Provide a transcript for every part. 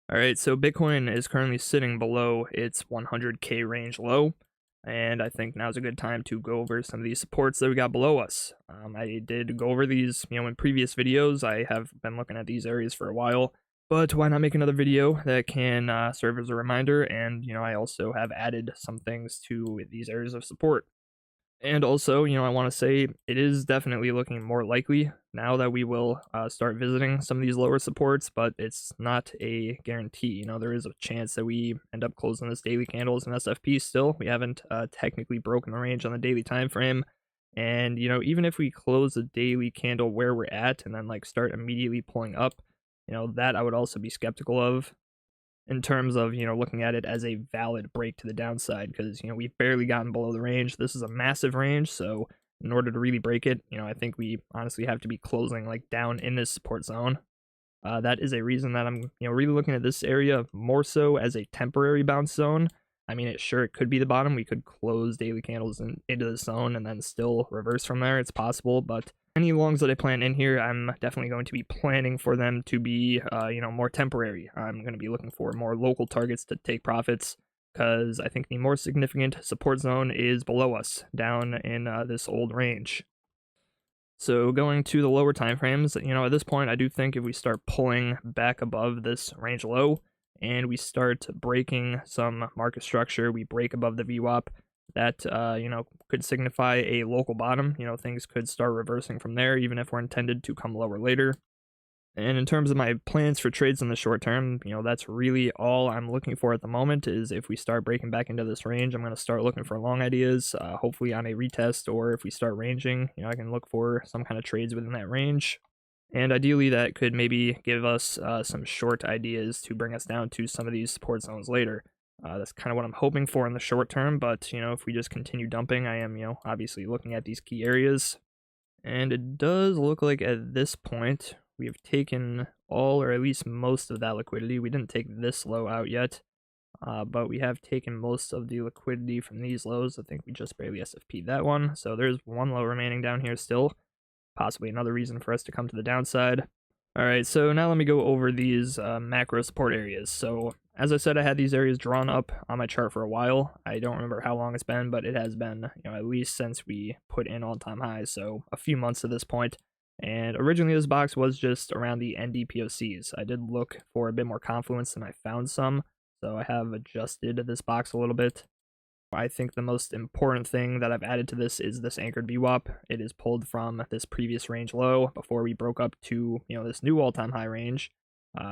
All right, so Bitcoin is currently sitting below its 100K range low, and I think now's a good time to go over some of these supports that we got below us. I did go over these, in previous videos. I have been looking at these areas for a while, but why not make another video that can serve as a reminder? And I also have added some things to these areas of support. And also, I want to say it is definitely looking more likely now that we will start visiting some of these lower supports, but it's not a guarantee. There is a chance that we end up closing this daily candles and SFP still. We haven't technically broken the range on the daily time frame. And, even if we close the daily candle where we're at and then start immediately pulling up, that I would also be skeptical of in terms of, looking at it as a valid break to the downside because, we've barely gotten below the range. This is a massive range, so in order to really break it, I think we honestly have to be closing down in this support zone. That is a reason that I'm, really looking at this area more so as a temporary bounce zone. I mean, it could be the bottom. We could close daily candles into the zone and then still reverse from there. It's possible, but any longs that I plan in here, I'm definitely going to be planning for them to be, more temporary. I'm going to be looking for more local targets to take profits because I think the more significant support zone is below us, down in this old range. So going to the lower time frames, at this point, I do think if we start pulling back above this range low and we start breaking some market structure, we break above the VWAP, that, could signify a local bottom. Things could start reversing from there, even if we're intended to come lower later. And in terms of my plans for trades in the short term, that's really all I'm looking for at the moment is if we start breaking back into this range, I'm going to start looking for long ideas, hopefully on a retest, or if we start ranging, I can look for some kind of trades within that range. And ideally, that could maybe give us some short ideas to bring us down to some of these support zones later. That's kind of what I'm hoping for in the short term, but, if we just continue dumping, I am, obviously looking at these key areas. And it does look like at this point, we have taken all or at least most of that liquidity. We didn't take this low out yet, but we have taken most of the liquidity from these lows. I think we just barely SFP'd that one. So there's one low remaining down here still, possibly another reason for us to come to the downside. All right, so now let me go over these macro support areas. So as I said, I had these areas drawn up on my chart for a while. I don't remember how long it's been, but it has been, at least since we put in all-time highs, so a few months at this point. And originally this box was just around the NDPOCs. I did look for a bit more confluence and I found some, so I have adjusted this box a little bit. I think the most important thing that I've added to this is this anchored VWAP. It is pulled from this previous range low before we broke up to, this new all-time high range.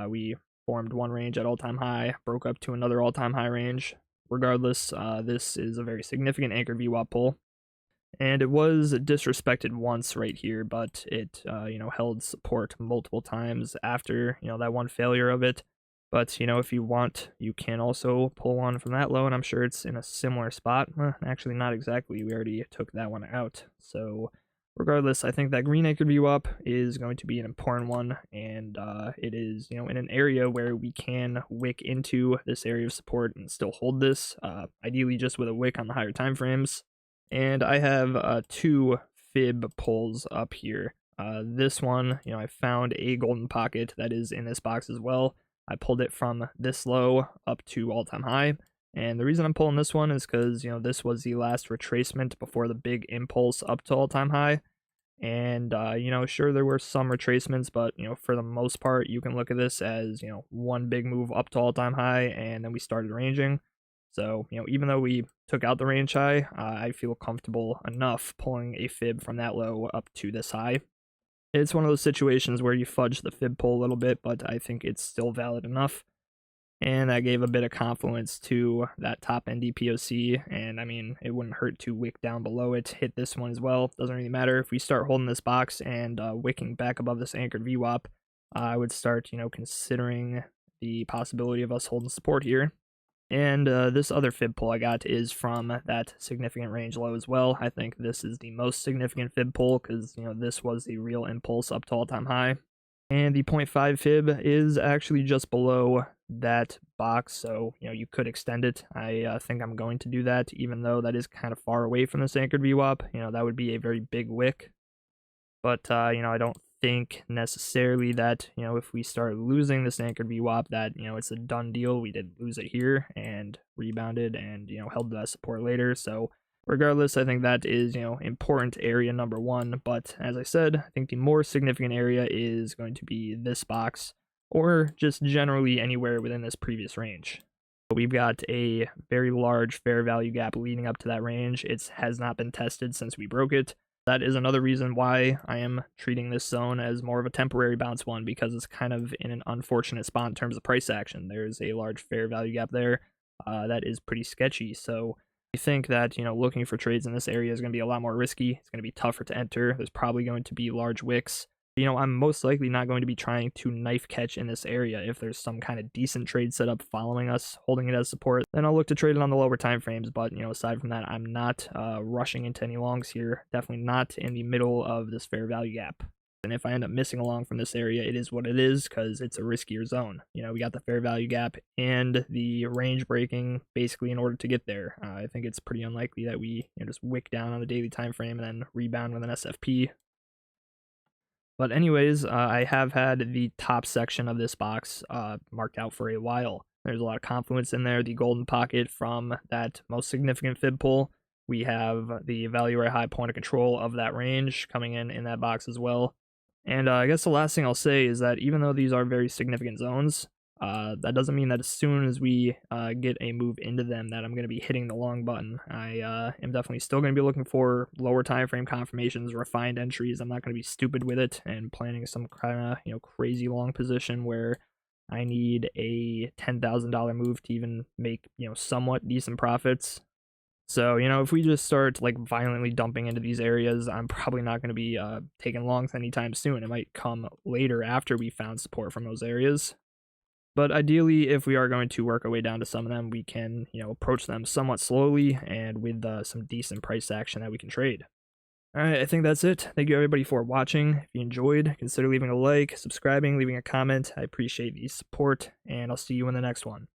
We formed one range at all-time high, broke up to another all-time high range. Regardless, this is a very significant anchored VWAP pull. And it was disrespected once right here, but it, held support multiple times after, that one failure of it. But, if you want, you can also pull one from that low, and I'm sure it's in a similar spot. Actually, not exactly. We already took that one out. So, regardless, I think that green anchored VWAP is going to be an important one, and it is, in an area where we can wick into this area of support and still hold this, ideally just with a wick on the higher time frames. And I have two fib pulls up here. This one, I found a golden pocket that is in this box as well. I pulled it from this low up to all-time high. And the reason I'm pulling this one is because, this was the last retracement before the big impulse up to all-time high. And, sure, there were some retracements, but, for the most part, you can look at this as, one big move up to all-time high, and then we started ranging. So, even though we took out the range high, I feel comfortable enough pulling a fib from that low up to this high. It's one of those situations where you fudge the fib pull a little bit, but I think it's still valid enough. And that gave a bit of confluence to that top NDPOC, and I mean, it wouldn't hurt to wick down below it, hit this one as well. Doesn't really matter. If we start holding this box and wicking back above this anchored VWAP, I would start, considering the possibility of us holding support here. And this other fib pull I got is from that significant range low as well. I think this is the most significant fib pull because, this was the real impulse up to all-time high. And the 0.5 fib is actually just below that box, so, you could extend it. I think I'm going to do that, even though that is kind of far away from this anchored VWAP. That would be a very big wick. But, I don't think necessarily that, if we start losing this anchored VWAP, that, it's a done deal. We did lose it here and rebounded and, held that support later. So regardless, I think that is, important area number one. But as I said, I think the more significant area is going to be this box, or just generally anywhere within this previous range. We've got a very large fair value gap leading up to that range. It has not been tested since we broke it. That is another reason why I am treating this zone as more of a temporary bounce one, because it's kind of in an unfortunate spot in terms of price action. There's a large fair value gap there that is pretty sketchy. So I think that, looking for trades in this area is going to be a lot more risky. It's going to be tougher to enter. There's probably going to be large wicks. I'm most likely not going to be trying to knife catch in this area. If there's some kind of decent trade setup following us, holding it as support, then I'll look to trade it on the lower time frames. But, aside from that, I'm not rushing into any longs here. Definitely not in the middle of this fair value gap. And if I end up missing along from this area, it is what it is, because it's a riskier zone. We got the fair value gap and the range breaking basically in order to get there. I think it's pretty unlikely that we just wick down on the daily time frame and then rebound with an SFP. But anyways, I have had the top section of this box marked out for a while. There's a lot of confluence in there. The golden pocket from that most significant fib pull. We have the value or high point of control of that range coming in that box as well. And I guess the last thing I'll say is that even though these are very significant zones, that doesn't mean that as soon as we get a move into them that I'm going to be hitting the long button. I am definitely still going to be looking for lower time frame confirmations, refined entries. I'm not going to be stupid with it and planning some kind of crazy long position where I need a $10,000 move to even make somewhat decent profits. So, if we just start violently dumping into these areas, I'm probably not going to be taking longs anytime soon. It might come later after we found support from those areas. But ideally, if we are going to work our way down to some of them, we can, approach them somewhat slowly and with some decent price action that we can trade. Alright, I think that's it. Thank you everybody for watching. If you enjoyed, consider leaving a like, subscribing, leaving a comment. I appreciate the support, and I'll see you in the next one.